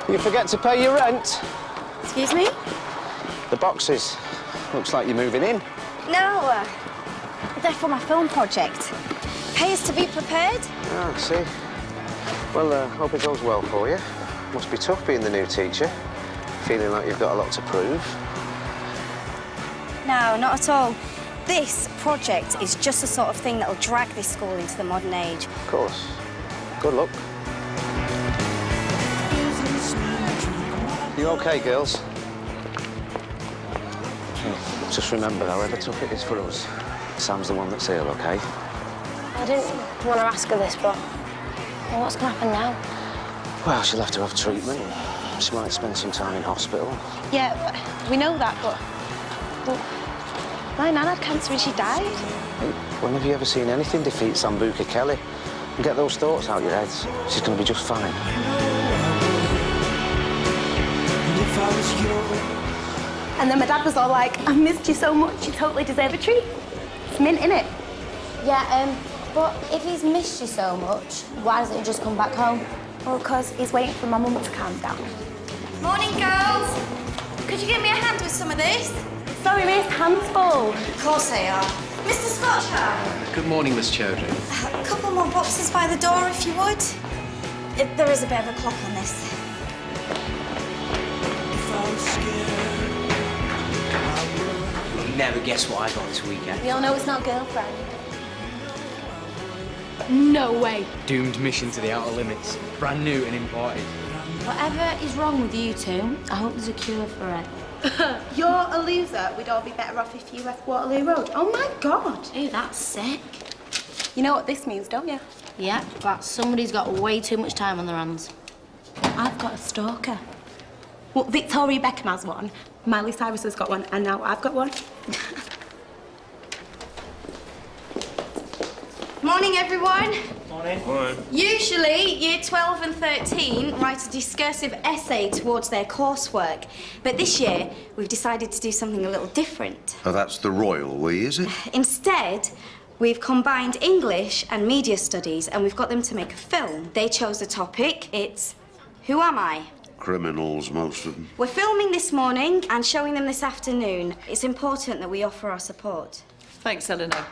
You forget to pay your rent? Excuse me? The boxes. Looks like you're moving in. No, they're for my film project. Pays to be prepared. Ah, I see. Well, hope it goes well for you. Must be tough being the new teacher. Feeling like you've got a lot to prove. No, not at all. This project is just the sort of thing that'll drag this school into the modern age. Of course. Good luck. You OK, girls? Just remember, however tough it is for us, Sam's the one that's ill, OK? I didn't want to ask her this, but what's going to happen now? Well, she'll have to have treatment. She might spend some time in hospital. Yeah, we know that, but my nan had cancer and she died. Hey, when have you ever seen anything defeat Sambuca Kelly? And get those thoughts out your heads. She's going to be just fine. And then my dad was all like, I missed you so much, you totally deserve a treat. It's mint, innit? Yeah, but if he's missed you so much, why doesn't he just come back home? Well, because he's waiting for my mum to calm down. Morning, girls. Could you give me a hand with some of this? Sorry, miss, hands full. Of course they are. Mr. Scotcher. Good morning, Miss Chowdhury. A couple more boxes by the door, if you would. There is a bit of a clock on this. You'll never guess what I got this weekend. We all know it's not girlfriend. No way. Doomed mission to the outer limits. Brand new and imported. Whatever is wrong with you two, I hope there's a cure for it. You're a loser. We'd all be better off if you left Waterloo Road. Oh, my God. Ew, that's sick. You know what this means, don't you? Yeah, but somebody's got way too much time on their hands. I've got a stalker. Well, Victoria Beckham has one, Miley Cyrus has got one, and now I've got one. Morning, everyone. Morning. Usually, Year 12 and 13 write a discursive essay towards their coursework. But this year, we've decided to do something a little different. Oh, that's the royal we, is it? Instead, we've combined English and media studies, and we've got them to make a film. They chose the topic. It's Who Am I? Criminals, most of them. We're filming this morning and showing them this afternoon. It's important that we offer our support. Thanks, Eleanor.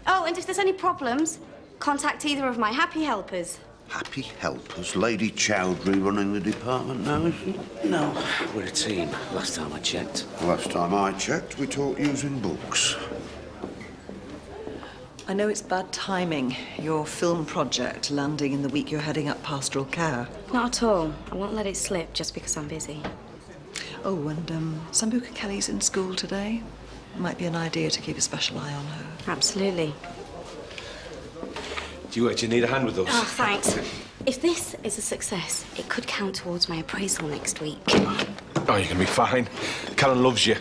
Oh, and if there's any problems, contact either of my happy helpers. Happy helpers. Lady Chowdhury running the department now, is she? No, we're a team. Last time I checked. Last time I checked, we taught using books. I know it's bad timing, your film project landing in the week you're heading up pastoral care. Not at all. I won't let it slip just because I'm busy. Oh, and Sambuca Kelly's in school today. Might be an idea to keep a special eye on her. Absolutely. Do you need a hand with us? Oh, thanks. If this is a success, it could count towards my appraisal next week. Oh, you're going to be fine. Karen loves you.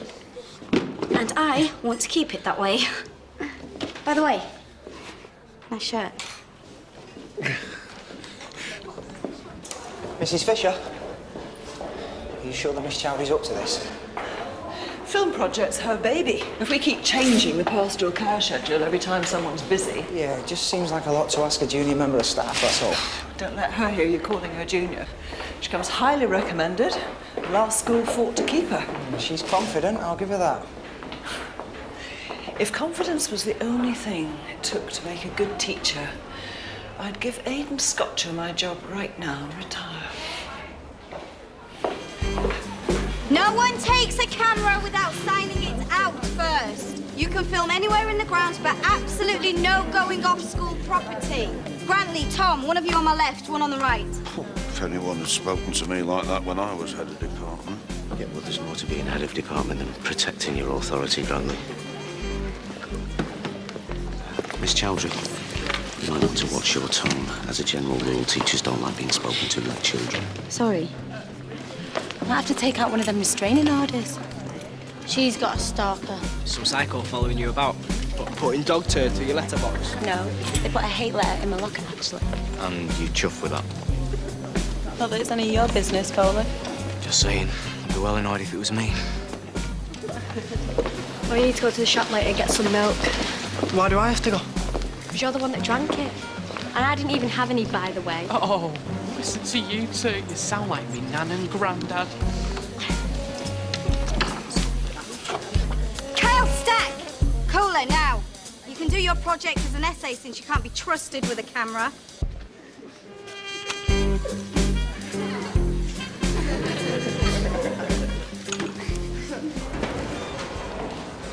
And I want to keep it that way. By the way, nice shirt. Mrs. Fisher? Are you sure that Miss Chowdhury's up to this? Film project's her baby. If we keep changing the pastoral care schedule every time someone's busy... Yeah, it just seems like a lot to ask a junior member of staff, that's all. Don't let her hear you calling her junior. She comes highly recommended. Last school fought to keep her. She's confident, I'll give her that. If confidence was the only thing it took to make a good teacher, I'd give Aidan Scotcher my job right now and retire. No one takes a camera without signing it out first. You can film anywhere in the grounds, but absolutely no going off school property. Grantley, Tom, one of you on my left, one on the right. If anyone had spoken to me like that when I was head of department. Yeah, well, there's more to being head of department than protecting your authority, Grantley. Miss Chowdhury, you might want to watch your tone. As a general rule, teachers don't like being spoken to like children. Sorry. I might have to take out one of them restraining orders. She's got a stalker. Some psycho following you about. But putting dog turd to your letterbox. No, they put a hate letter in my locker, actually. And you chuff with that. Not that it's any of your business, Colin. Just saying. I'd be well annoyed if it was me. Well, you need to go to the shop later and get some milk. Why do I have to go? Because you're the one that drank it. And I didn't even have any, by the way. Oh, listen to you two. You sound like me nan and granddad. Kyle, Stack! Cooler now. You can do your project as an essay since you can't be trusted with a camera.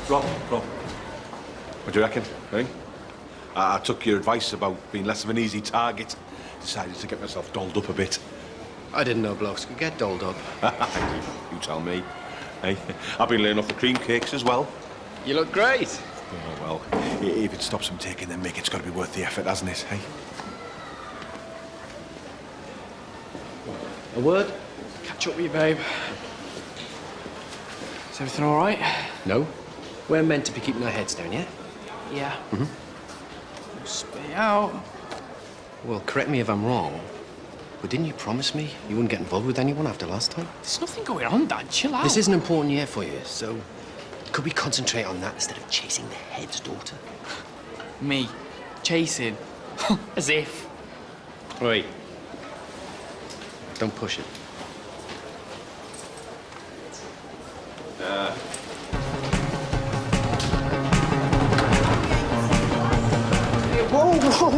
Rob. What do you reckon, eh? I took your advice about being less of an easy target. Decided to get myself dolled up a bit. I didn't know blokes could get dolled up. You tell me. Hey, I've been laying off the cream cakes as well. You look great. Oh, well, if it stops them taking them, Mick, it's got to be worth the effort, hasn't it, hey? A word? Catch up with you, babe. Is everything all right? No. We're meant to be keeping our heads down, yeah? Yeah. Spit out. Well, correct me if I'm wrong, but didn't you promise me you wouldn't get involved with anyone after last time? There's nothing going on, Dad. Chill out. This is an important year for you, so could we concentrate on that instead of chasing the head's daughter? Me. Chasing. As if. Oi. Don't push it. Whoa!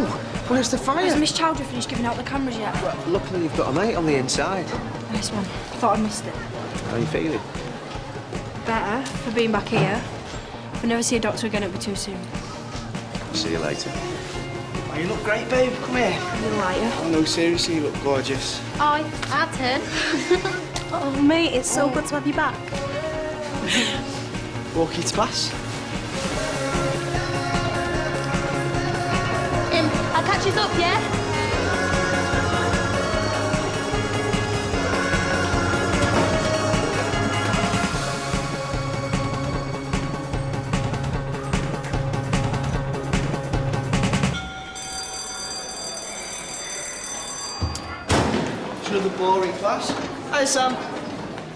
Where's the fire? Has Miss Chowdhury finished giving out the cameras yet? Well, luckily you've got a mate on the inside. Nice one. Thought I missed it. How are you feeling? Better for being back here. If I never see a doctor again, it'll be too soon. See you later. Oh, you look great, babe. Come here. You liar. Oh, no, seriously, you look gorgeous. Oh, our turn. Oh, mate, it's so good to have you back. Walk you to class. I'll catch you up, yeah? It's another boring class. Hi, Sam.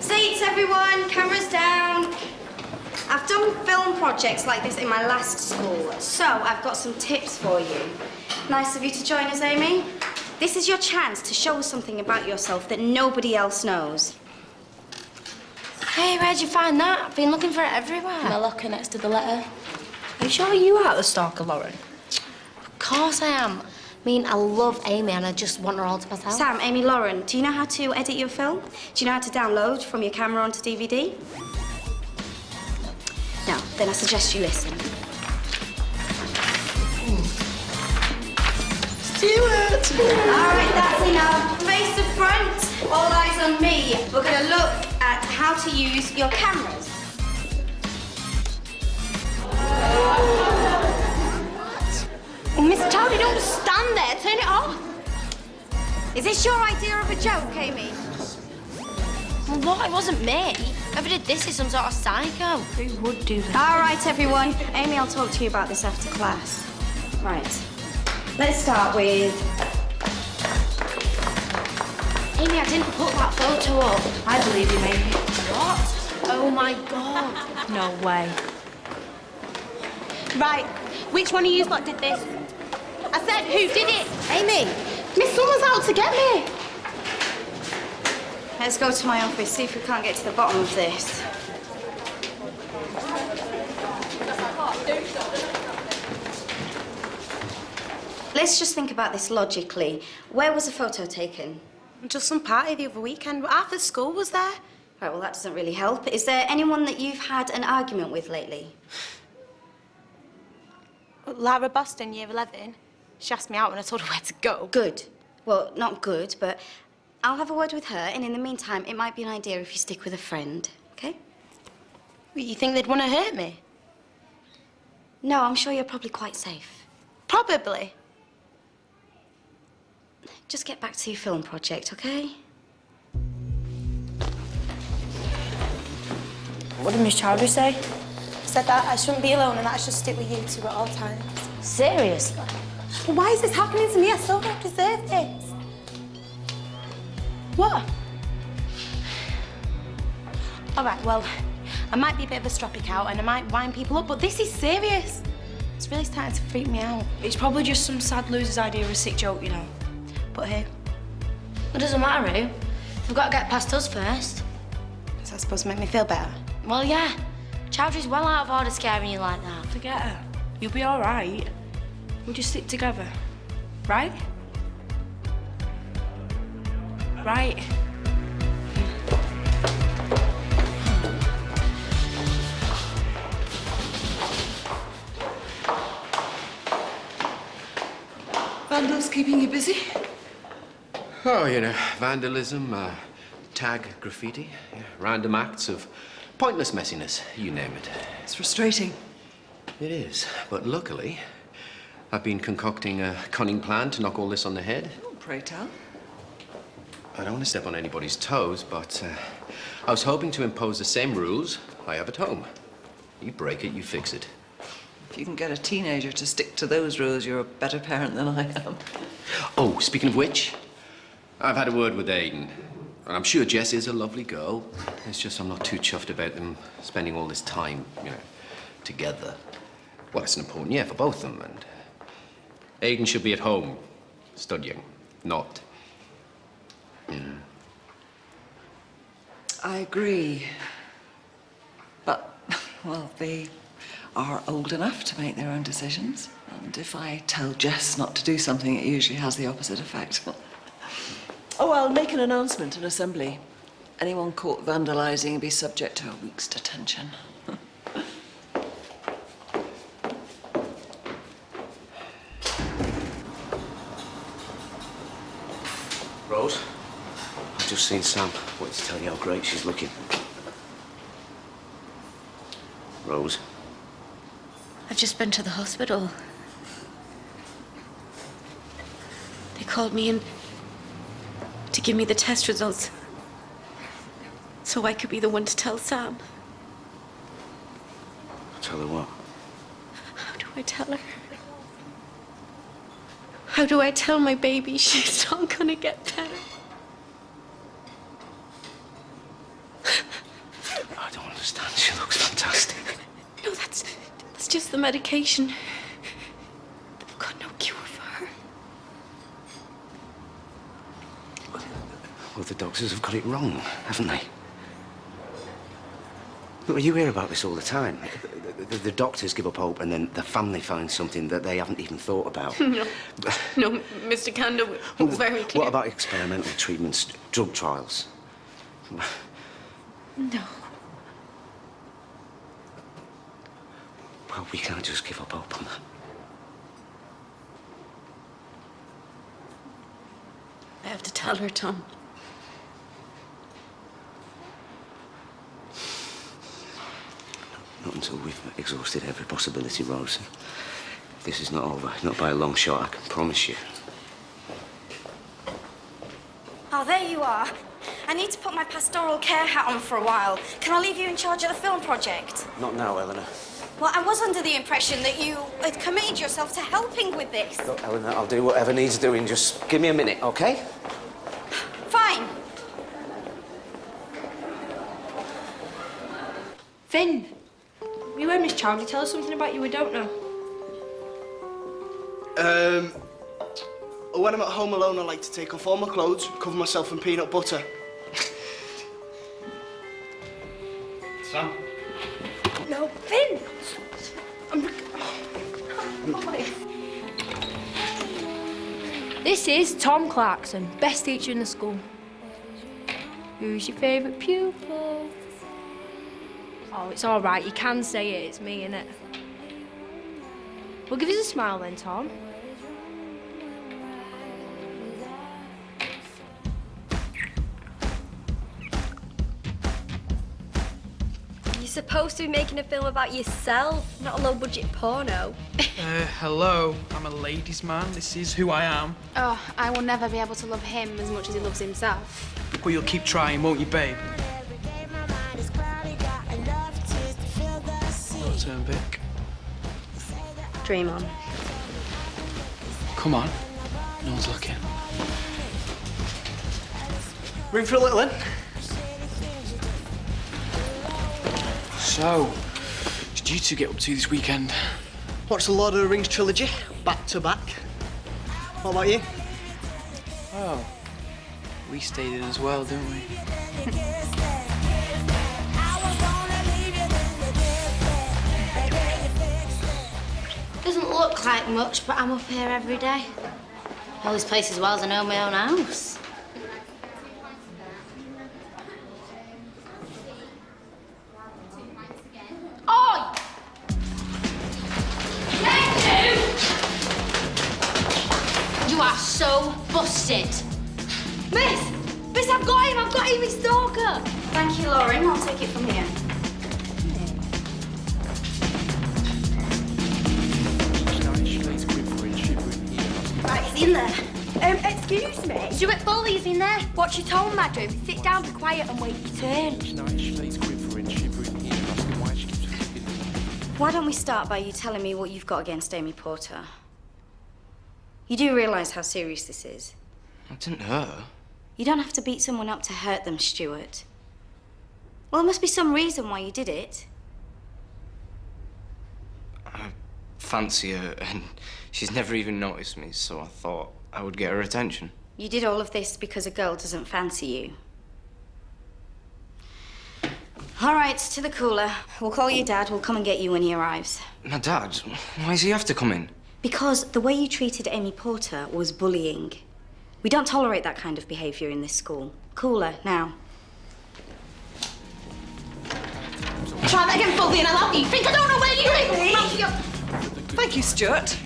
Seats, everyone. Cameras down. I've done film projects like this in my last school, so I've got some tips for you. Nice of you to join us, Amy. This is your chance to show us something about yourself that nobody else knows. Hey, where'd you find that? I've been looking for it everywhere. In the locker next to the letter. Are you sure you are the stalker, Lauren? Of course I am. I mean, I love Amy and I just want her all to myself. Sam, Amy, Lauren, do you know how to edit your film? Do you know how to download from your camera onto DVD? No, then I suggest you listen. Stuart! All right, that's enough. Face to front, all eyes on me. We're gonna look at how to use your cameras. Oh, Miss Chowdhury, don't stand there. Turn it off. Is this your idea of a joke, Amy? Well, what? It wasn't me. Whoever did this is some sort of psycho. Who would do that? All right, everyone. Amy, I'll talk to you about this after class. Right. Let's start with... Amy, I didn't put that photo up. I believe you, maybe. What? Oh, my God. No way. Right, which one of you lot did this? I said, who did it? Amy, Miss Summer's out to get me. let's go to my office, see if we can't get to the bottom of this. Let's just think about this logically. Where was the photo taken? Just some party the other weekend. Half the school was there. Right, well, that doesn't really help. Is there anyone that you've had an argument with lately? Lara Boston, year 11. She asked me out and I told her where to go. Good. Well, not good, but I'll have a word with her, and in the meantime, it might be an idea if you stick with a friend, okay? You think they'd want to hurt me? No, I'm sure you're probably quite safe. Probably. Just get back to your film project, okay? What did Miss Chowdhury say? Said that I shouldn't be alone and that I should stick with you two at all times. Seriously? Well, why is this happening to me? I so don't deserve this. What? All right, well, I might be a bit of a stroppy cow and I might wind people up, but this is serious. It's really starting to freak me out. It's probably just some sad loser's idea of a sick joke, you know. But who? It doesn't matter who. They've got to get past us first. Is that supposed to make me feel better? Well, yeah. Chowdhury's well out of order scaring you like that. Forget her. You'll be all right. We'll just stick together. Right? Right. Vandals keeping you busy? Oh, you know, vandalism, tag graffiti, yeah, random acts of pointless messiness, you name it. It's frustrating. It is, but luckily, I've been concocting a cunning plan to knock all this on the head. Oh, pray tell. I don't want to step on anybody's toes, but I was hoping to impose the same rules I have at home. You break it, you fix it. If you can get a teenager to stick to those rules, you're a better parent than I am. Oh, speaking of which, I've had a word with Aiden. And I'm sure Jess is a lovely girl. It's just I'm not too chuffed about them spending all this time, you know, together. Well, it's important, yeah, for both of them. And Aiden should be at home, studying, not. I agree. But, well, they are old enough to make their own decisions. And if I tell Jess not to do something, it usually has the opposite effect. Oh, I'll make an announcement in assembly. Anyone caught vandalising will be subject to a week's detention. Rose, I've just seen Sam. Wanted to tell you how great she's looking. Rose. I've just been to the hospital. They called me in to give me the test results so I could be the one to tell Sam. Tell her what? How do I tell her? How do I tell my baby she's not gonna get better? I don't understand. She looks fantastic. No, that's just the medication. They've got no cure for her. Well, the doctors have got it wrong, haven't they? Look, you hear about this all the time. The doctors give up hope and then the family finds something that they haven't even thought about. No, Mr. Kanda was very clear. What about experimental treatments, drug trials? No. Well, we can't just give up hope on that. I have to tell her, Tom. Not until we've exhausted every possibility, Rose. This is not over. Not by a long shot, I can promise you. Oh, there you are. I need to put my pastoral care hat on for a while. Can I leave you in charge of the film project? Not now, Eleanor. Well, I was under the impression that you had committed yourself to helping with this. Look, Eleanor, I'll do whatever needs doing. Just give me a minute, OK? Fine. Finn, you heard Miss Chowdhury tell us something about you we don't know. When I'm at home alone, I like to take off all my clothes, cover myself in peanut butter. Sam? No, Finn! This is Tom Clarkson, best teacher in the school. Who's your favourite pupil? Oh, it's all right. You can say it. It's me, innit? Well, give us a smile then, Tom. You're supposed to be making a film about yourself, not a low-budget porno. Hello, I'm a ladies' man. This is who I am. Oh, I will never be able to love him as much as he loves himself. But you'll keep trying, won't you, babe? Your turn, Vic. Dream on. Come on. No one's looking. Ring for a little in. So, did you two get up to this weekend? Watched the Lord of the Rings trilogy, back to back. What about you? Oh, we stayed in as well, didn't we? Doesn't look like much, but I'm up here every day. All this place as well as I know my own house. Oi! You are so busted. Miss! Miss, I've got him, he's stalker! Thank you, Lauren. I'll take it from here. Right, he's in there. Excuse me? Stuart Foley's in there. What's your tone, madam? Sit down, be quiet and wait your turn. Why don't we start by you telling me what you've got against Amy Porter? You do realise how serious this is? I didn't hurt her. You don't have to beat someone up to hurt them, Stuart. Well, there must be some reason why you did it. I fancy her, and she's never even noticed me, so I thought I would get her attention. You did all of this because a girl doesn't fancy you. All right, to the cooler. We'll call your dad. We'll come and get you when he arrives. My dad? Why does he have to come in? Because the way you treated Amy Porter was bullying. We don't tolerate that kind of behaviour in this school. Cooler, now. Try that again, Foley, and I'll have you. Think I don't know where you live? Thank you, Stuart.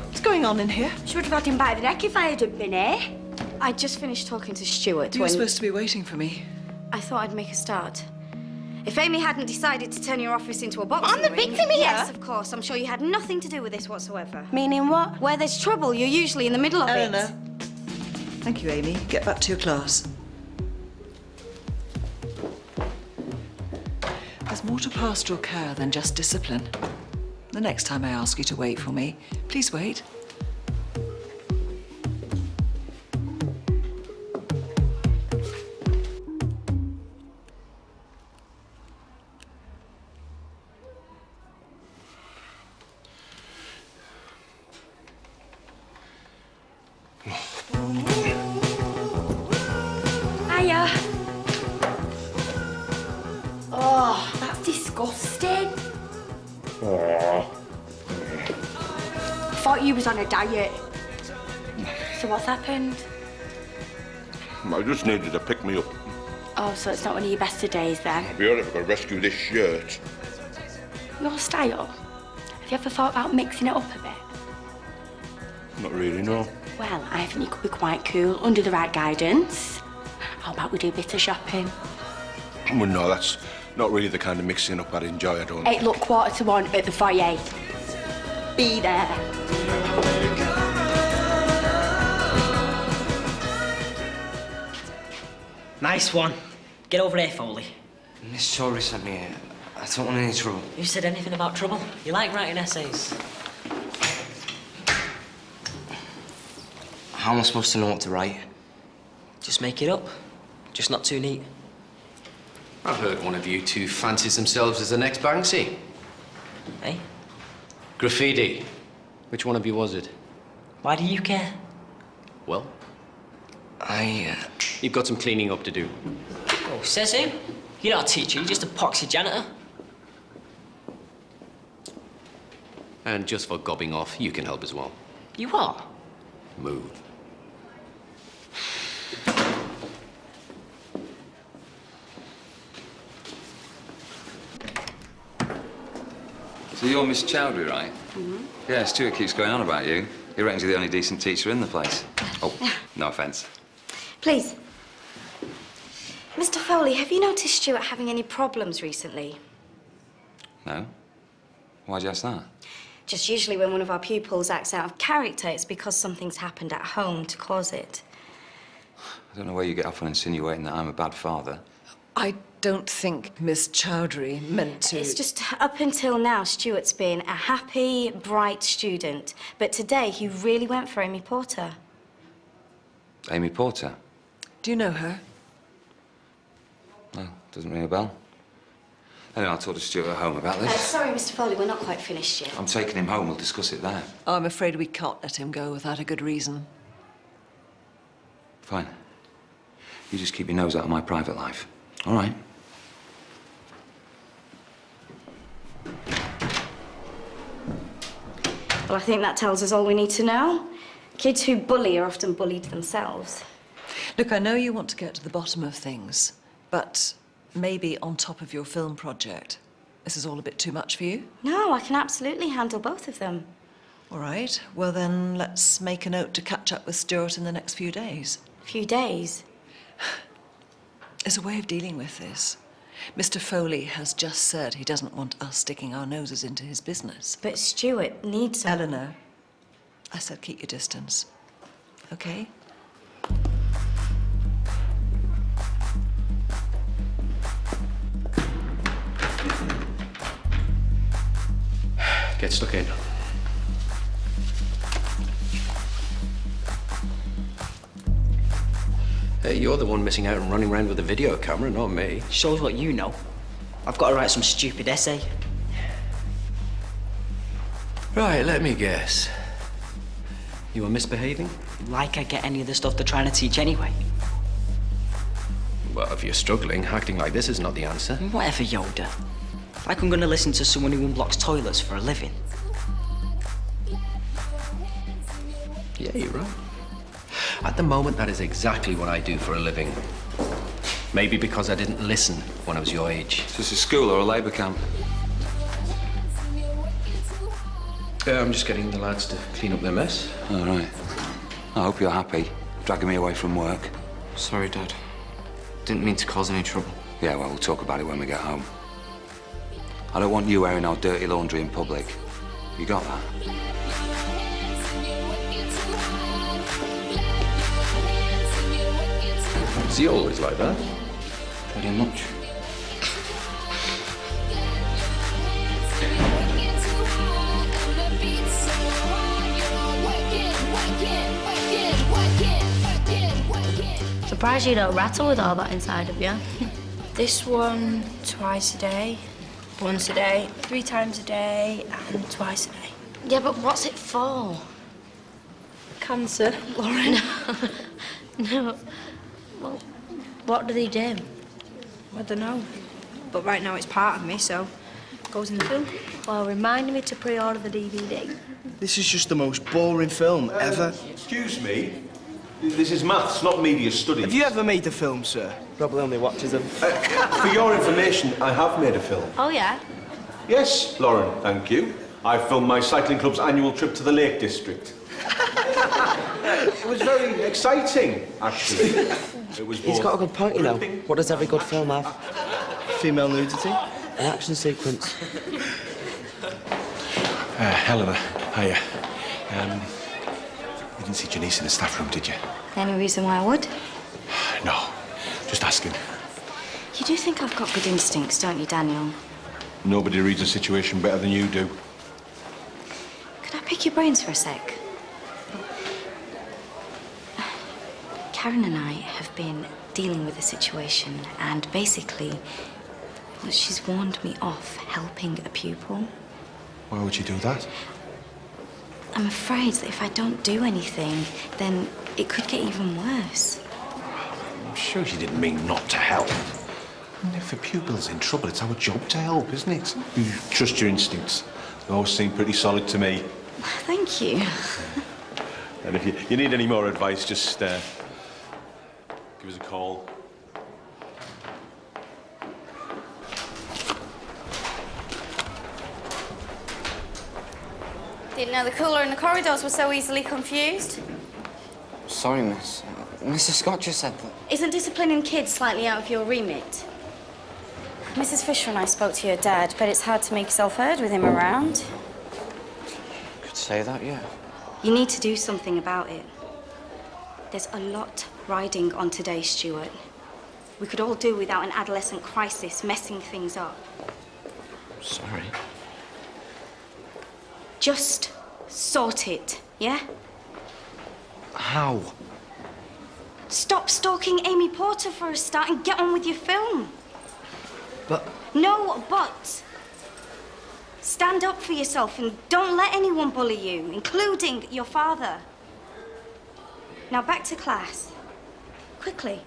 What's going on in here? Should have had him by the neck if I hadn't been here. I just finished talking to Stuart You were when... supposed to be waiting for me. I thought I'd make a start. If Amy hadn't decided to turn your office into a boxing I'm the ring... victim here. Yes, of course. I'm sure you had nothing to do with this whatsoever. Meaning what? Where there's trouble, you're usually in the middle of Eleanor. Thank you, Amy. Get back to your class. There's more to pastoral care than just discipline. The next time I ask you to wait for me, please wait. Hiya. Oh, that's disgusting. I thought you was on a diet. So what's happened? I just needed to pick me up. Oh, so it's not one of your best of days then? I'll be all right if I've got to rescue this shirt. Your style? Have you ever thought about mixing it up a bit? Not really, no. Well, I think you could be quite cool under the right guidance. How about we do a bit of shopping? Well, no, that's not really the kind of mixing up I'd enjoy, I don't Hey, look, 1:45 at the foyer. Be there. Nice one. Get over here, Foley. Miss Tory sent me here. I don't want any trouble. Who said anything about trouble? You like writing essays. How am I supposed to know what to write? Just make it up. Just not too neat. I've heard one of you two fancies themselves as the next Banksy. Eh? Graffiti. Which one of you was it? Why do you care? Well, you've got some cleaning up to do. Oh, says who? You're not a teacher, you're just a poxy janitor. And just for gobbing off, you can help as well. You are? Move. So you're Miss Chowdhury, right? Mm-hmm. Yeah, Stuart keeps going on about you. He reckons you're the only decent teacher in the place. Oh, no offence. Please. Mr. Foley, have you noticed Stuart having any problems recently? No? Why'd you ask that? Just usually when one of our pupils acts out of character, it's because something's happened at home to cause it. I don't know where you get off on insinuating that I'm a bad father. I don't think Miss Chowdhury meant to... It's just up until now, Stuart's been a happy, bright student. But today, he really went for Amy Porter. Amy Porter? Do you know her? No, doesn't ring a bell. Anyway, I'll talk to Stuart at home about this. Sorry, Mr. Foley, we're not quite finished yet. I'm taking him home. We'll discuss it there. I'm afraid we can't let him go without a good reason. Fine. You just keep your nose out of my private life. All right? Well, I think that tells us all we need to know. Kids who bully are often bullied themselves. Look, I know you want to get to the bottom of things, but maybe on top of your film project, this is all a bit too much for you? No, I can absolutely handle both of them. All right. Well, then let's make a note to catch up with Stuart in the next few days. Few days? There's a way of dealing with this. Mr. Foley has just said he doesn't want us sticking our noses into his business. But Stuart needs... Eleanor, I said keep your distance. Okay? Get stuck in. Hey, you're the one missing out and running around with a video camera, not me. Shows what you know. I've got to write some stupid essay. Right, let me guess. You were misbehaving? Like I get any of the stuff they're trying to teach anyway. Well, if you're struggling, acting like this is not the answer. Whatever, Yoda. Like I'm going to listen to someone who unblocks toilets for a living. Yeah, you're right. At the moment, that is exactly what I do for a living. Maybe because I didn't listen when I was your age. Is this a school or a Labour camp? I'm just getting the lads to clean up their mess. All right. I hope you're happy, dragging me away from work. Sorry, Dad. Didn't mean to cause any trouble. Yeah, well, we'll talk about it when we get home. I don't want you airing our dirty laundry in public. You got that? Is he always like that? Pretty much. Surprised you don't rattle with all that inside of you. This one twice a day, once a day, 3 times a day, and twice a day. Yeah, but what's it for? Cancer, Lauren. No. Well, what do they do? I don't know. But right now it's part of me, so it goes in the film. Well, remind me to pre-order the DVD. This is just the most boring film ever. Excuse me. This is maths, not media studies. Have you ever made a film, sir? Probably only watches them. For your information, I have made a film. Oh, yeah? Yes, Lauren, thank you. I filmed my cycling club's annual trip to the Lake District. It was very exciting, actually. It was He's got a good point, you know. What does every good film have? Female nudity? An action sequence. Helena, hiya. You didn't see Janice in the staff room, did you? Any reason why I would? No, just asking. You do think I've got good instincts, don't you, Daniel? Nobody reads a situation better than you do. Could I pick your brains for a sec? Karen and I have been dealing with a situation, and basically, well, she's warned me off helping a pupil. Why would you do that? I'm afraid that if I don't do anything, then it could get even worse. I'm sure she didn't mean not to help. I mean, if a pupil's in trouble, it's our job to help, isn't it? You trust your instincts. They always seem pretty solid to me. Thank you. And if you need any more advice, just give us a call. Didn't know the cooler and the corridors were so easily confused. Sorry, miss. Mrs. Scott just said that. Isn't disciplining kids slightly out of your remit? Mrs. Fisher and I spoke to your dad, but it's hard to make yourself heard with him around. Could say that, yeah. You need to do something about it. There's a lot riding on today, Stuart. We could all do without an adolescent crisis messing things up. Sorry. Just sort it, yeah? How? Stop stalking Amy Porter for a start and get on with your film. But No buts. Stand up for yourself and don't let anyone bully you, including your father. Now back to class. Quickly.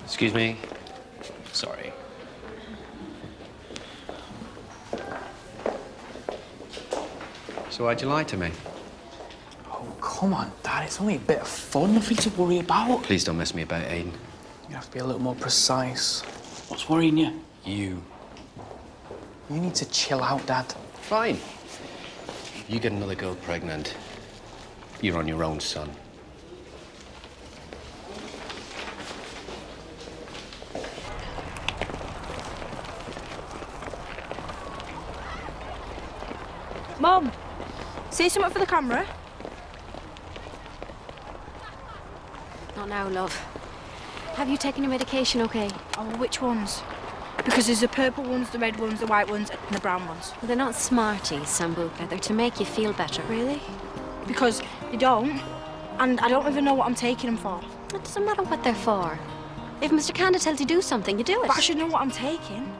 Excuse me. Sorry. So why'd you lie to me? Oh, come on, Dad. It's only a bit of fun. Nothing to worry about. Please don't mess me about, Aiden. You have to be a little more precise. What's worrying you? You. You need to chill out, Dad. Fine. If you get another girl pregnant, you're on your own, son. Mum, say something for the camera. Not now, love. Have you taken your medication okay? Oh, which ones? Because there's the purple ones, the red ones, the white ones, and the brown ones. Well, they're not Smarties, Sambuca. They're to make you feel better. Really? Because they don't, and I don't even know what I'm taking them for. It doesn't matter what they're for. If Mr. Kanda tells you to do something, you do it. But I should know what I'm taking.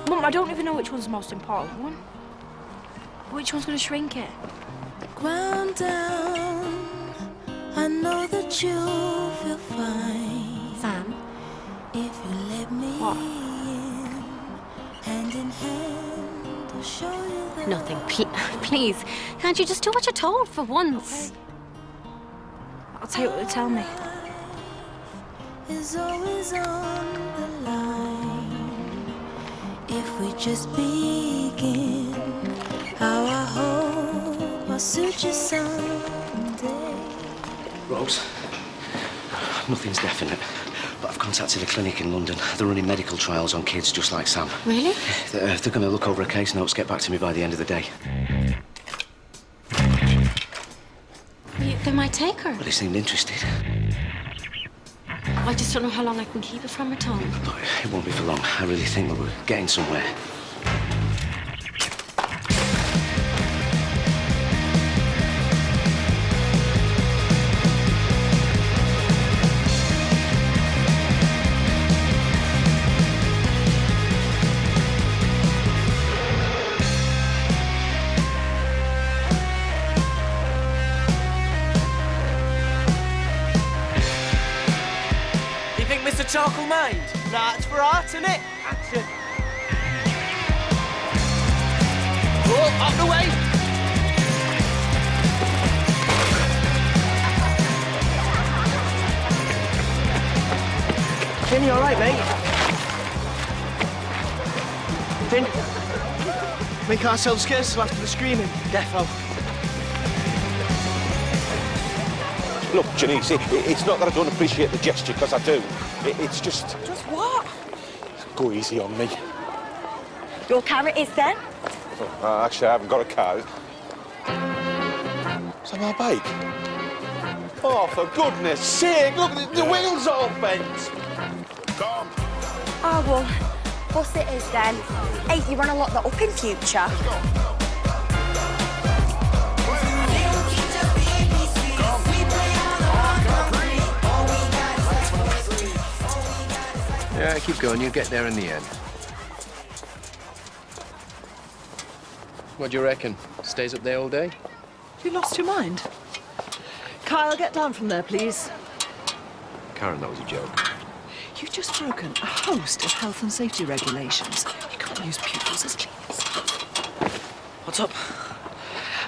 Mum, I don't even know which one's the most important one. Which one's going to shrink it? Ground down, I know that you'll feel fine. Sam? If you let me What? in, hand in hand, I'll show you that. Nothing. Please. Can't you just do what you're told for once? I'll tell you what they tell me. Is always on the line. If we just begin, how I hope I'll suit you someday. Rose, nothing's definite, but I've contacted a clinic in London. They're running medical trials on kids just like Sam. Really? They're going to look over a case notes, get back to me by the end of the day. They might take her. Well, they seemed interested. I just don't know how long I can keep it from her, Tom. Look, it won't be for long. I really think that we're getting somewhere. Chalk will mind? Nah, it's for art, innit? Action. Oh, out the way! Finn, you all right, mate? Finn, make ourselves scarce till after the screaming. Defo. Look, Janice, it's not that I don't appreciate the gesture, because I do. It's just... Just what? Go easy on me. Your car it is, then? Oh, actually, I haven't got a car. Is that my bike? Oh, for goodness sake, look, the wheels are all bent. Come. Oh, well, bus it is then. Hey, you want to lock that up in future? Yeah, keep going. You'll get there in the end. What do you reckon? Stays up there all day? You lost your mind? Kyle, get down from there, please. Karen, that was a joke. You've just broken a host of health and safety regulations. You can't use pupils as cleaners. What's up?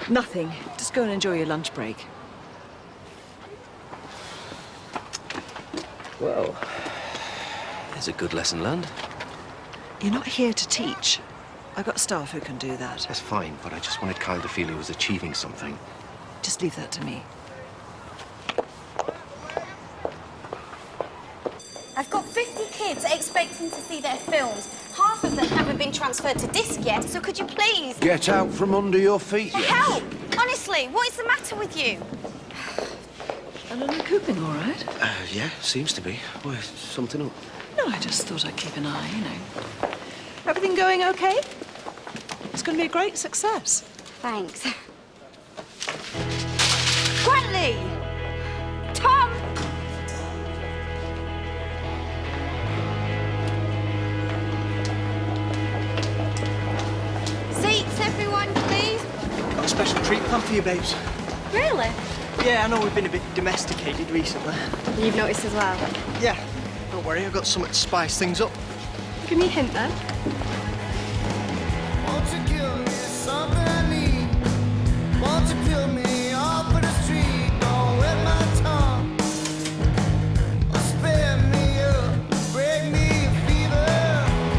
Nothing. Just go and enjoy your lunch break. Well, there's a good lesson learned. You're not here to teach. I've got staff who can do that. That's fine, but I just wanted Kyle to feel he was achieving something. Just leave that to me. I've got 50 kids expecting to see their films. Half of them haven't been transferred to disc yet, so could you please... Get out from under your feet, yes. Help! Honestly, what is the matter with you? And are you coping all right? Yeah, seems to be. Why, something up? No, I just thought I'd keep an eye, you know. Everything going okay? It's going to be a great success. Thanks. treat planned for you, babes. Really? Yeah, I know we've been a bit domesticated recently. You've noticed as well? Yeah, don't worry, I've got something to spice things up. Give me a hint then. Won't you give me something I need? Won't you fill me off of the street? Don't wet my tongue. Or spare me up, break me a fever.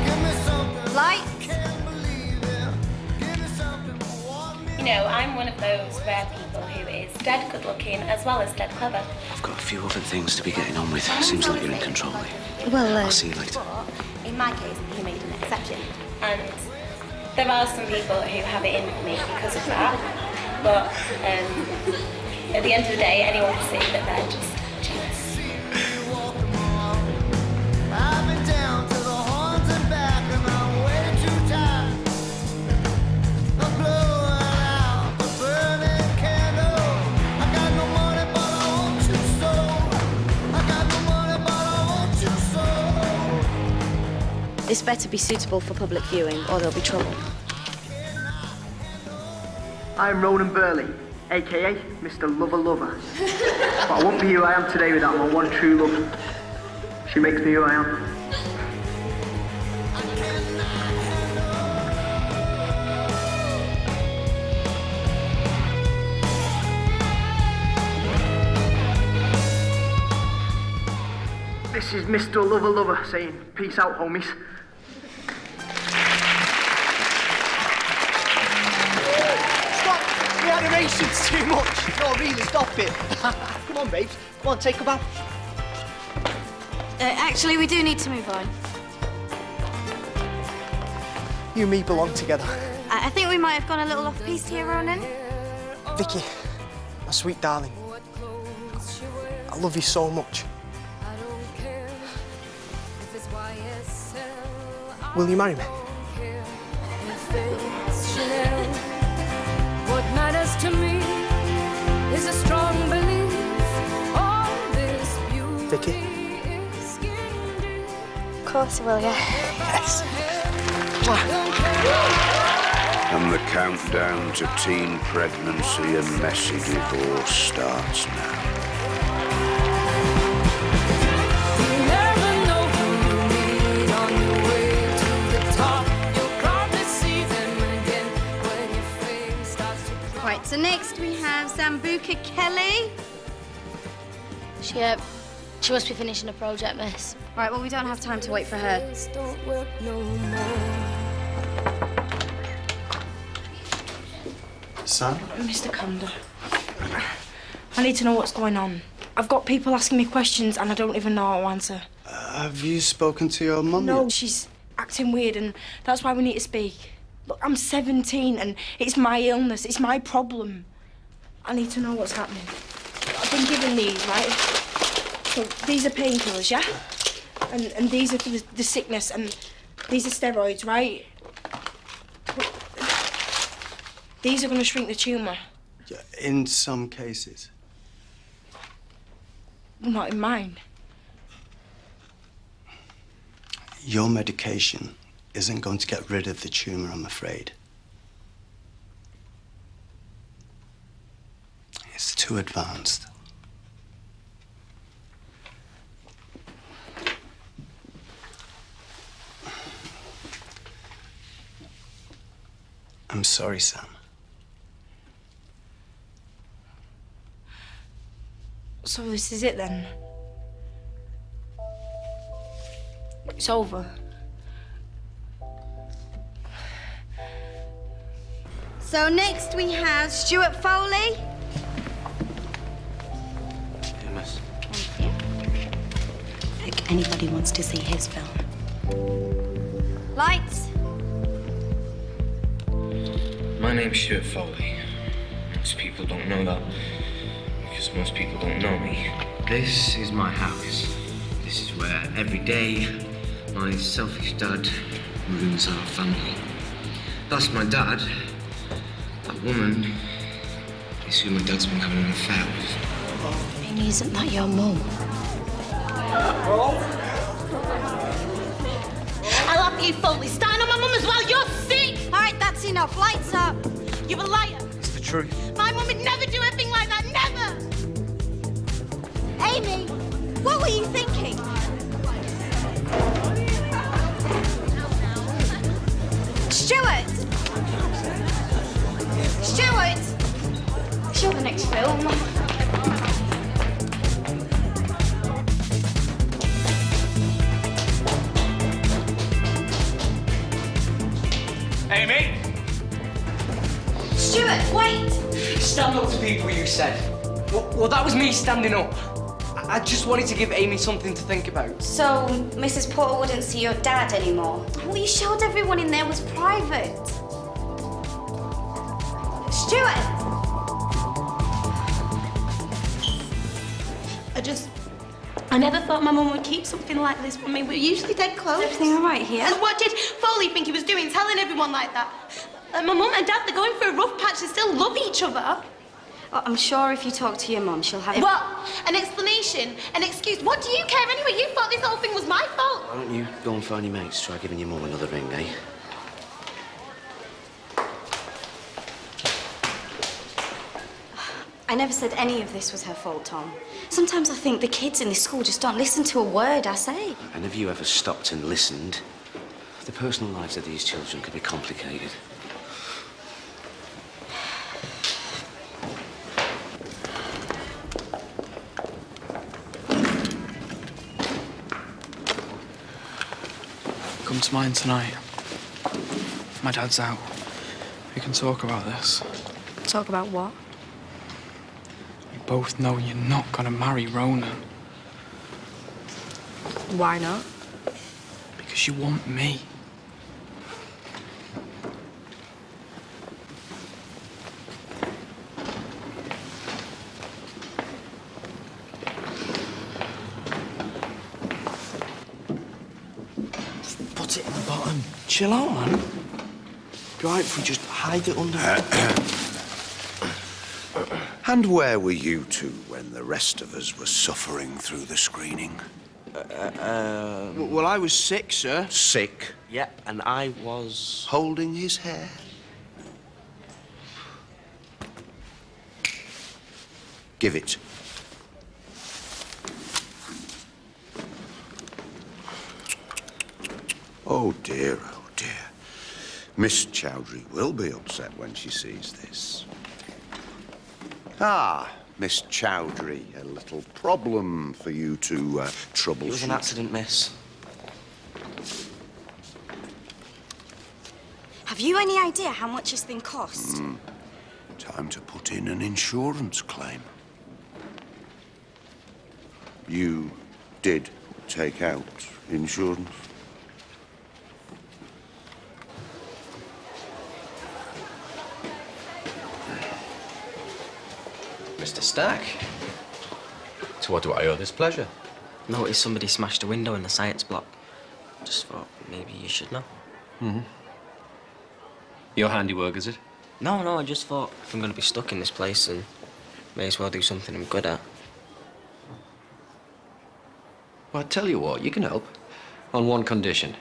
Give me something. Light. Can't believe it. Give me something. Want me. You know, I'm one of those rare people who is dead good looking as well as dead clever. I've got a few other things to be getting on with. Seems like you're in control. Well, I'll see you later. In my case, he made an exception. And there are some people who have it in for me because of that. But at the end of the day, anyone can see that they're just jealous. I've been down to the horns and back, and I'm way too tired. I'm blowing out the burning candle. I got no money, but I want you so. I got no money, but I want you so. This better be suitable for public viewing, or there'll be trouble. I'm Ronan Burley, a.k.a. Mr. Lover Lover. But I won't be who I am today without my one true love. She makes me who I am. This is Mr. Lover Lover saying, peace out, homies. Stop the animation's too much. No, really, stop it. Come on, babes. Come on, take a bath. Actually, we do need to move on. You and me belong together. I think we might have gone a little off-piste here, Ronan. Vicky, my sweet darling. I love you so much. Will you marry me? What matters to me is a strong belief. All this beauty. Vicky. Of course I will, yeah. Yes. And the countdown to teen pregnancy and messy divorce starts now. Right, so next we have Zambuca Kelly. She must be finishing a project, miss. Right, well, we don't have time to wait for her. Don't work no more. Sam? Mr. Conder, I need to know what's going on. I've got people asking me questions and I don't even know how to answer. Have you spoken to your mum No, yet? she's acting weird and that's why we need to speak. Look, I'm 17 and it's my illness, it's my problem. I need to know what's happening. I've been given these, right? So these are painkillers, yeah? And these are for the sickness and these are steroids, right? These are going to shrink the tumour. Yeah, in some cases. Well, not in mine. Your medication isn't going to get rid of the tumour, I'm afraid. It's too advanced. I'm sorry, Sam. So this is it then? It's over. So next we have Stuart Foley. Yeah, miss. If anybody wants to see his film. Lights. My name's Stuart Foley. Most people don't know that because most people don't know me. This is my house. This is where every day my selfish dad ruins our family. That's my dad. That woman is who my dad's been having an affair with. Amy, isn't that your mum? I love you, Foley. Starting on my mum as well. You're sick. All right, that's enough. Lights up. You're a liar. It's the truth. My mum would never do a thing like that, never! Amy, what were you thinking? Stuart! Stuart! Show the next film. Amy! Stuart, wait! Stand up to people, you said. Well, that was me standing up. I just wanted to give Amy something to think about. So, Mrs. Porter wouldn't see your dad anymore? Well, you showed everyone in there was private. Stuart! I never thought my mum would keep something like this from me. We're usually dead close. Everything all right here? And what did Foley think he was doing, telling everyone like that? My mum and dad, they're going through a rough patch. They still love each other. Well, I'm sure if you talk to your mum, she'll have... What? An explanation? An excuse? What do you care anyway? You thought this whole thing was my fault. Why don't you go and find your mates? Try giving your mum another ring, eh? I never said any of this was her fault, Tom. Sometimes I think the kids in this school just don't listen to a word I say. And have you ever stopped and listened? The personal lives of these children could be complicated. Come to mine tonight. My dad's out. We can talk about this. Talk about what? We both know you're not gonna marry Ronan. Why not? Because you want me. Put it in the bottom. Chill out, man. Be all right if we just hide it under... And where were you two when the rest of us were suffering through the screening? Well, I was sick, sir. Sick? Yeah, and I was... Holding his hair? Give it. Oh dear, oh dear. Miss Chowdhury will be upset when she sees this. Ah, Miss Chowdhury, a little problem for you to troubleshoot. It was an accident, miss. Have you any idea how much this thing costs? Time to put in an insurance claim. You did take out insurance? Mr. Stack, to what do I owe this pleasure? Noticed somebody smashed a window in the science block. Just thought maybe you should know. Mm-hmm. Your handiwork, is it? No, I just thought if I'm gonna be stuck in this place, and may as well do something I'm good at. Well, I tell you what, you can help. On one condition.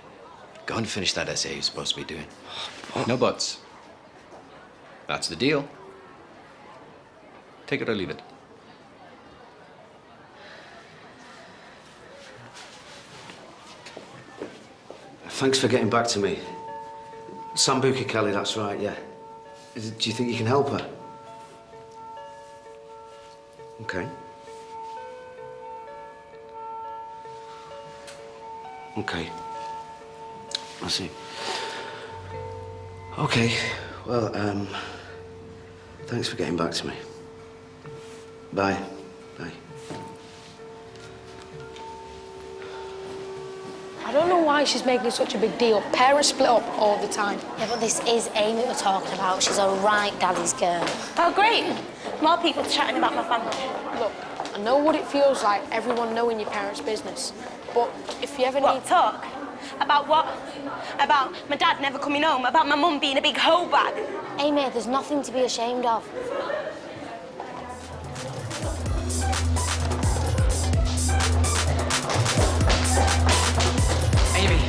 Go and finish that essay you're supposed to be doing. No buts. That's the deal. Take it or leave it. Thanks for getting back to me. Sambuca Kelly, that's right, yeah. Do you think you can help her? Okay. Okay. I see. Okay, well, thanks for getting back to me. Bye. Bye. I don't know why she's making such a big deal. Parents split up all the time. Yeah, but this is Amy we're talking about. She's a right daddy's girl. Oh, great. More people chatting about my family. Look, I know what it feels like, everyone knowing your parents' business. But if you ever What, need... talk? About what? About my dad never coming home? About my mum being a big hoe bag? Amy, there's nothing to be ashamed of. Amy,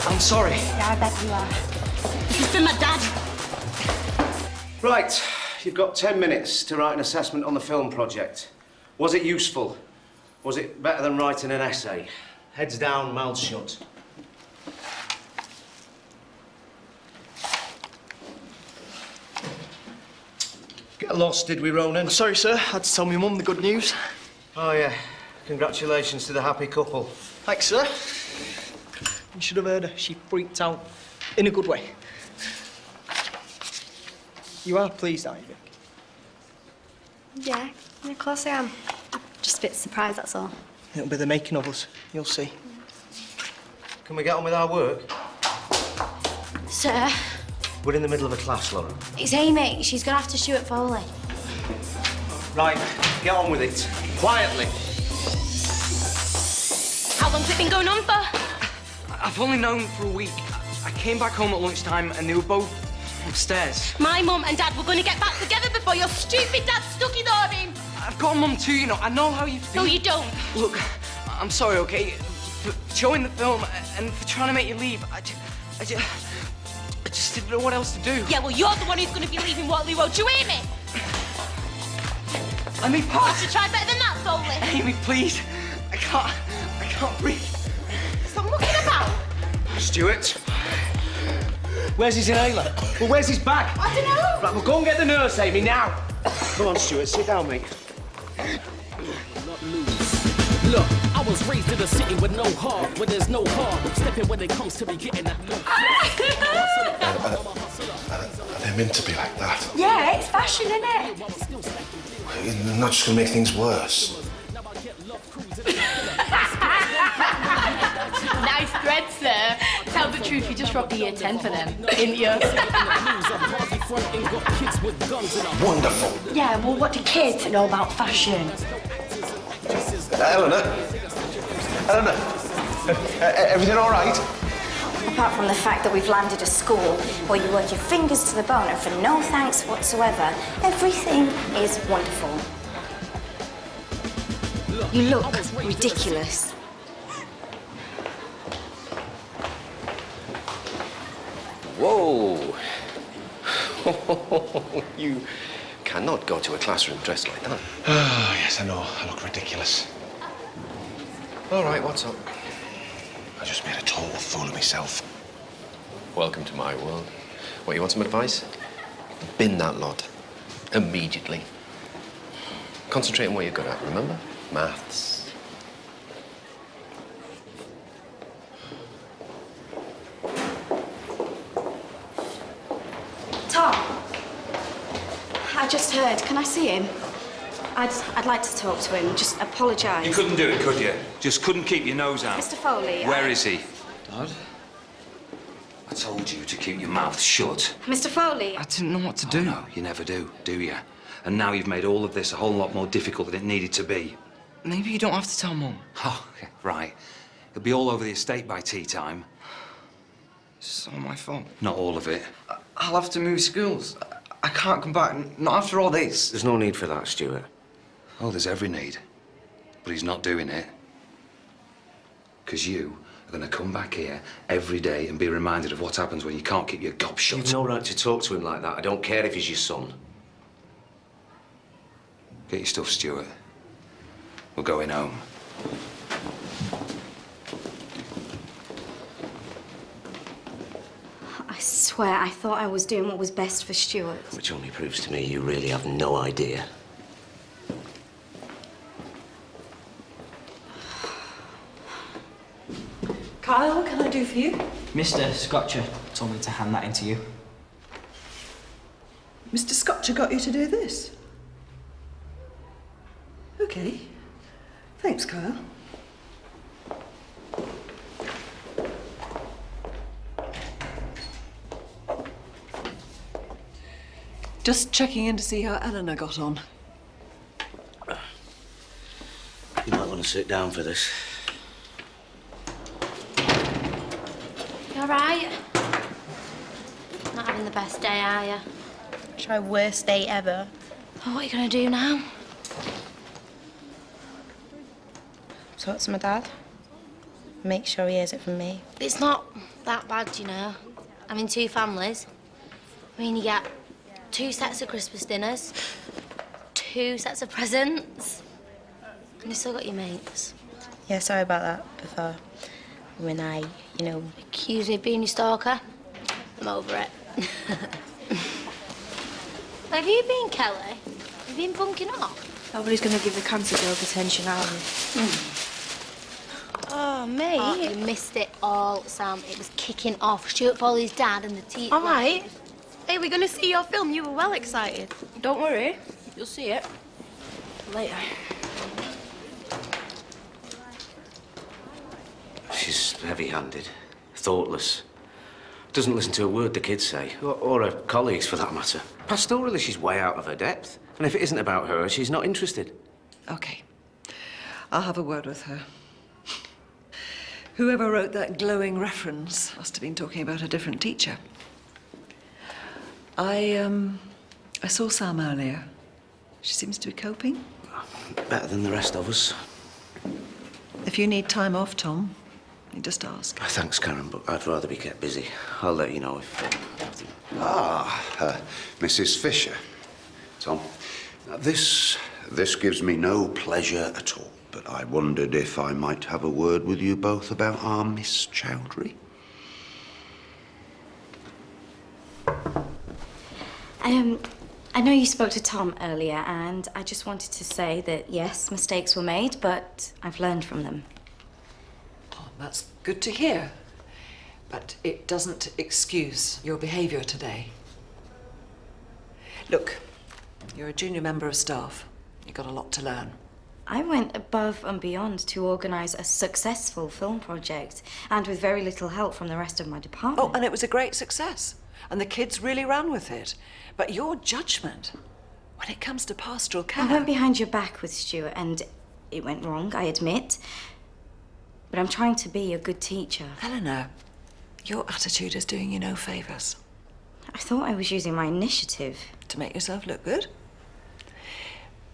I'm sorry. Yeah, I bet you are. This is for my dad. Right, you've got 10 minutes to write an assessment on the film project. Was it useful? Was it better than writing an essay? Heads down, mouths shut. Get lost, did we, Ronan? Sorry, sir. I had to tell my mum the good news. Oh, yeah. Congratulations to the happy couple. Thanks, sir. You should have heard her. She freaked out. In a good way. You are pleased, aren't you, Vic? Yeah, of course I am. Just a bit surprised, that's all. It'll be the making of us. You'll see. Can we get on with our work? Sir, We're in the middle of a class, Lauren. it's Amy. She's gonna have to shoot at Foley. Right, get on with it. Quietly. How long's it been going on for? I've only known for a week. I came back home at lunchtime and they were both upstairs. My mum and dad were going to get back together before your stupid dad stuck it on him. I've got a mum too, you know. I know how you feel. No, you don't. Look, I'm sorry, okay? For showing the film and for trying to make you leave. I just didn't know what else to do. Yeah, well, you're the one who's going to be leaving Waterloo Road. Do you hear me? Let me You pass. should try better than that, Foley. Amy, please. I can't breathe. Stop looking about. Stuart. Where's his inhaler? Well, where's his bag? I don't know. Right, well, go and get the nurse, Amy, now. Come on, Stuart, sit down, mate. Look, I was raised in a city with no heart, where there's no heart. Stepping when it comes to me getting that look. Are they meant to be like that? Yeah, it's fashion, isn't it? You're not just gonna make things worse. Nice thread, sir. Tell the truth, you just robbed a year 10 for them, didn't you? Wonderful. Yeah, well, what do kids know about fashion? Eleanor? Everything all right? Apart from the fact that we've landed a school where you work your fingers to the bone and for no thanks whatsoever, everything is wonderful. You look ridiculous. Whoa. You cannot go to a classroom dressed like that. Oh, yes, I know. I look ridiculous. All right, what's up? I just made a total fool of myself. Welcome to my world. What, you want some advice? Bin that lot. Immediately. Concentrate on what you're good at, remember? Maths. Tom, I just heard. Can I see him? I'd like to talk to him. Just apologise. You couldn't do it, could you? Just couldn't keep your nose out. Mr. Foley. Where is he? Dad? I told you to keep your mouth shut. Mr. Foley. I didn't know what to do. No, you never do you? And now you've made all of this a whole lot more difficult than it needed to be. Maybe you don't have to tell Mum. Oh, right. It'll be all over the estate by tea time. It's all my fault. Not all of it. I'll have to move schools. I can't come back, not after all this. There's no need for that, Stuart. Oh, there's every need. But he's not doing it. Because you are going to come back here every day and be reminded of what happens when you can't keep your gob shut. You've no right to talk to him like that. I don't care if he's your son. Get your stuff, Stuart. We're going home. I swear, I thought I was doing what was best for Stuart. Which only proves to me you really have no idea. Kyle, what can I do for you? Mr. Scotcher told me to hand that in to you. Mr. Scotcher got you to do this? Okay. Thanks, Kyle. Just checking in to see how Eleanor got on. You might want to sit down for this. You all right? Not having the best day, are you? Try worst day ever. Oh, what are you gonna do now? Talk to my dad. Make sure he hears it from me. It's not that bad, you know. I'm in two families. I mean, you get 2 sets of Christmas dinners, 2 sets of presents, and you still got your mates. Yeah, sorry about that before. When I, Accuse me of being your stalker. I'm over it. Have you been, Kelly? Have you been bunking off? Nobody's gonna give the cancer girl attention, are we? Oh, mate. Oh, you missed it all, Sam. It was kicking off. Stuart Foley's dad and the teacher. All right. Hey, we're gonna see your film. You were well excited. Don't worry. You'll see it. Later. She's heavy-handed, thoughtless. Doesn't listen to a word the kids say, or her colleagues, for that matter. Pastorally, she's way out of her depth. And if it isn't about her, she's not interested. OK. I'll have a word with her. Whoever wrote that glowing reference must have been talking about a different teacher. I saw Sam earlier. She seems to be coping. Better than the rest of us. If you need time off, Tom, you just ask. Thanks, Karen, but I'd rather be kept busy. I'll let you know if... Mrs. Fisher. Tom, now this gives me no pleasure at all, but I wondered if I might have a word with you both about our Miss Chowdhury. I know you spoke to Tom earlier, and I just wanted to say that, yes, mistakes were made, but I've learned from them. Oh, that's good to hear. But it doesn't excuse your behaviour today. Look, you're a junior member of staff. You've got a lot to learn. I went above and beyond to organise a successful film project, and with very little help from the rest of my department. Oh, and it was a great success. And the kids really ran with it. But your judgment, when it comes to pastoral care... I went behind your back with Stuart, and it went wrong, I admit. But I'm trying to be a good teacher. Eleanor, your attitude is doing you no favours. I thought I was using my initiative. To make yourself look good?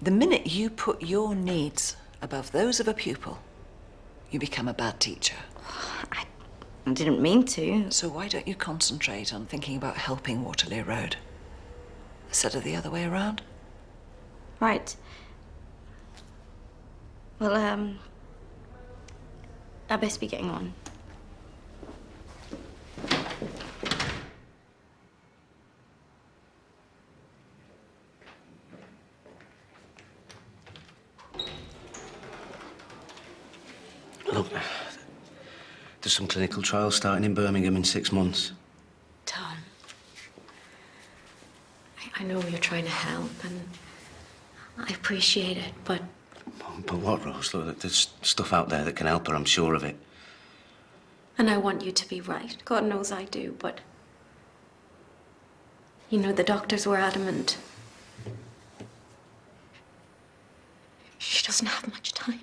The minute you put your needs above those of a pupil, you become a bad teacher. I didn't mean to. So why don't you concentrate on thinking about helping Waterloo Road instead of the other way around? Right. Well, I best be getting on. Look, there's some clinical trials starting in Birmingham in 6 months. Tom, I know you're trying to help, and I appreciate it, but... But what, Rose? Look, there's stuff out there that can help her, I'm sure of it. And I want you to be right. God knows I do, but... You know, the doctors were adamant. She doesn't have much time.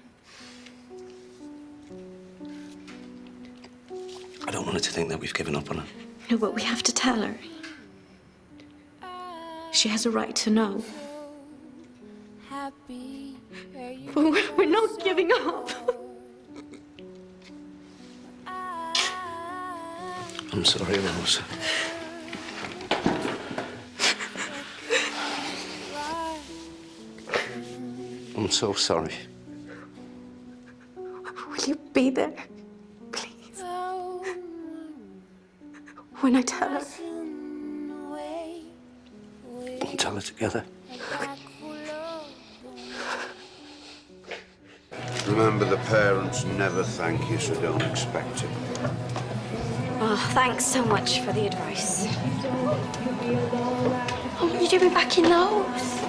I don't want her to think that we've given up on her. No, but we have to tell her. She has a right to know. But we're not giving up. I'm sorry, Rose. I'm so sorry. Will you be there? Please. When I tell her. We'll tell her together. Remember, the parents never thank you, so don't expect it. Oh, thanks so much for the advice. Oh, what are you doing back in those?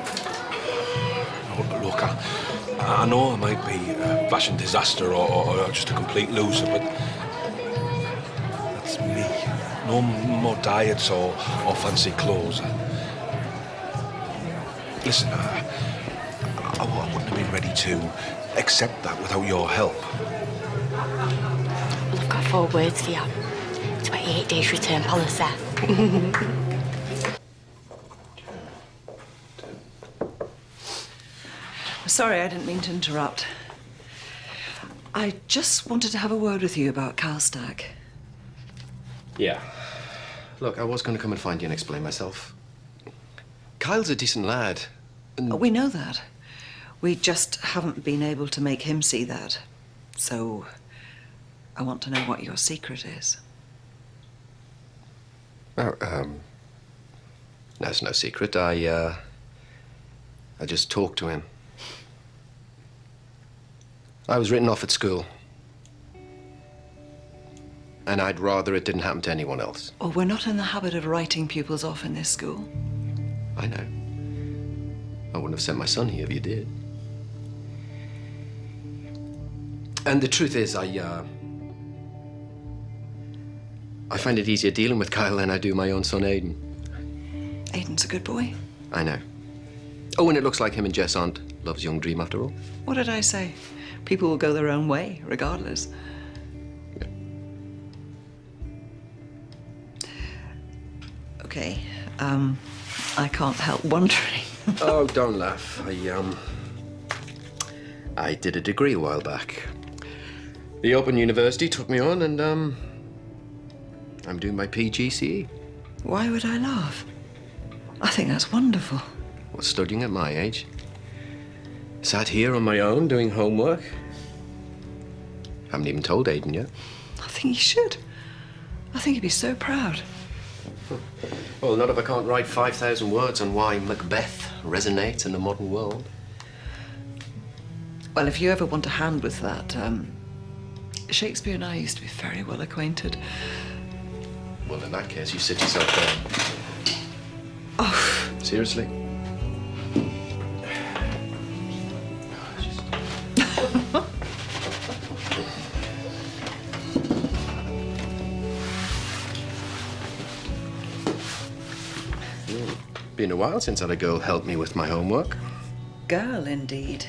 Look, I know I might be a fashion disaster or just a complete loser, but that's me. No more diets or fancy clothes. Listen, I wouldn't have been ready to accept that without your help. Well, I've got 4 words for you. 28 days return policy. Sorry, I didn't mean to interrupt. I just wanted to have a word with you about Carlstack. Yeah. Look, I was going to come and find you and explain myself. Kyle's a decent lad. And... We know that. We just haven't been able to make him see that. So, I want to know what your secret is. Oh, that's no secret. I just talked to him. I was written off at school. And I'd rather it didn't happen to anyone else. Oh, we're not in the habit of writing pupils off in this school. I know. I wouldn't have sent my son here if you did. And the truth is, I find it easier dealing with Kyle than I do my own son, Aiden. Aiden's a good boy. I know. Oh, and it looks like him and Jess aren't love's young dream after all. What did I say? People will go their own way, regardless. Yeah. Okay, I can't help wondering. Oh, don't laugh. I did a degree a while back. The Open University took me on, and I'm doing my PGCE. Why would I laugh? I think that's wonderful. Well, studying at my age. Sat here on my own doing homework. Haven't even told Aiden yet. I think you should. I think he'd be so proud. Well, not if I can't write 5,000 words on why Macbeth resonates in the modern world. Well, if you ever want a hand with that, Shakespeare and I used to be very well acquainted. Well, in that case, you sit yourself down. Oh. Seriously? Been a while since I had a girl help me with my homework. Girl, indeed.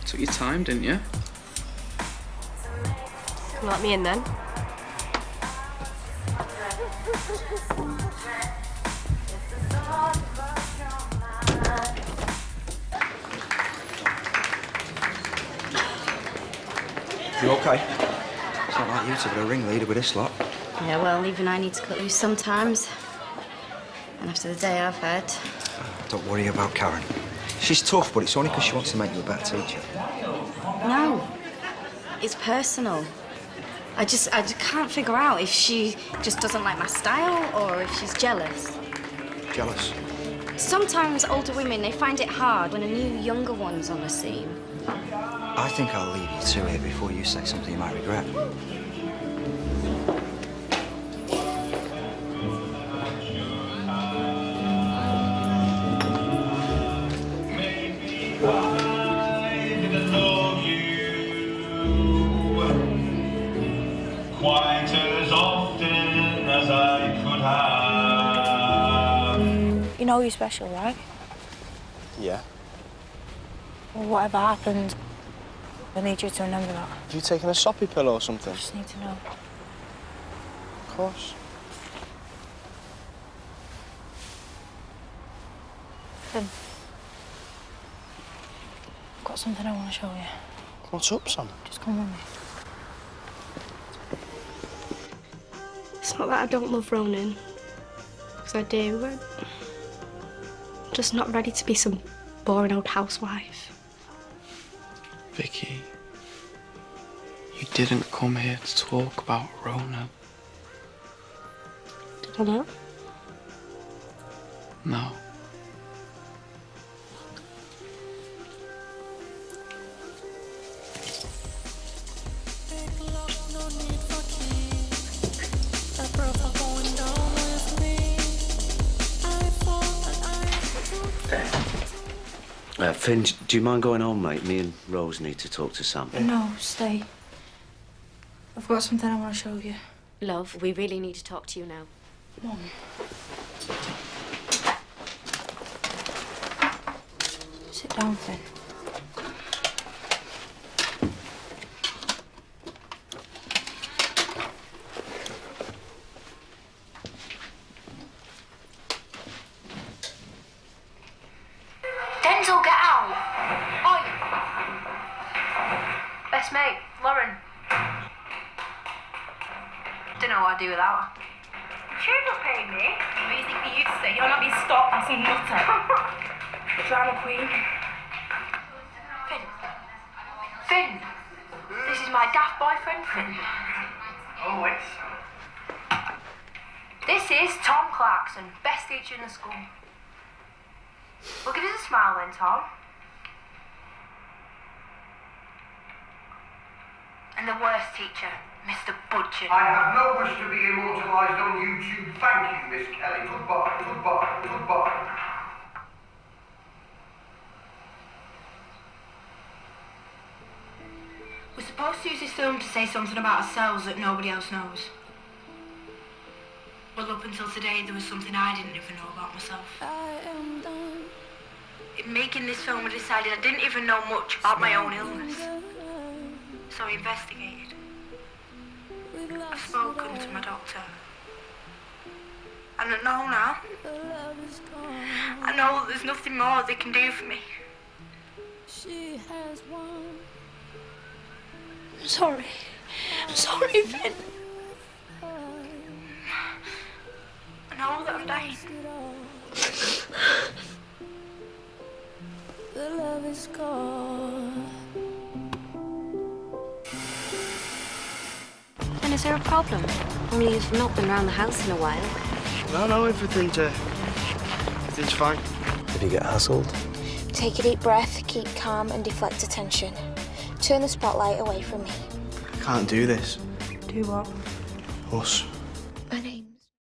Took your time, didn't you? Can you let me in then? You okay? It's not like you to be a ringleader with this lot. Yeah, well, even I need to cut loose sometimes. And after the day I've had. Don't worry about Karen. She's tough, but it's only because she wants to make you a better teacher. No, it's personal. I just can't figure out if she just doesn't like my style or if she's jealous. Jealous? Sometimes older women, they find it hard when a new, younger one's on the scene. I think I'll leave you to it before you say something you might regret. Quite as often as I could have. You know you're special, right? Yeah. Well, whatever happens, I need you to remember that. Have you taken a soppy pill or something? I just need to know. Of course. Finn, I've got something I want to show you. What's up, Sam? Just come with me. It's not that I don't love Ronan, because I do. I'm just not ready to be some boring old housewife. Vicky, you didn't come here to talk about Ronan. Did I not? No. Finn, do you mind going home, mate? Me and Rose need to talk to Sam. No, stay. I've got something I want to show you. Love, we really need to talk to you now. Mom. Sit down, Finn. Then do without her. She will pay me. Easy for you to say. You're not being stopped by some nutter. Drama queen. Finn, this is my daft boyfriend, Finn. Oh, it's... This is Tom Clarkson, best teacher in the school. Well, give us a smile then, Tom. And the worst teacher, Mr. Budgeon. I have no wish to be immortalised on YouTube. Thank you, Miss Kelly. Goodbye, goodbye, goodbye. We're supposed to use this film to say something about ourselves that nobody else knows. Well, up until today, there was something I didn't even know about myself. In making this film, I decided I didn't even know much about my own illness. So I investigated. I've spoken to my doctor. And I know now. I know that there's nothing more they can do for me. I'm sorry. I'm sorry, Finn. I know that I'm dying. The love is gone. And is there a problem? Only you've not been around the house in a while. No, everything's fine. Did you get hassled? Take a deep breath, keep calm and deflect attention. Turn the spotlight away from me. I can't do this. Do what? Us. I know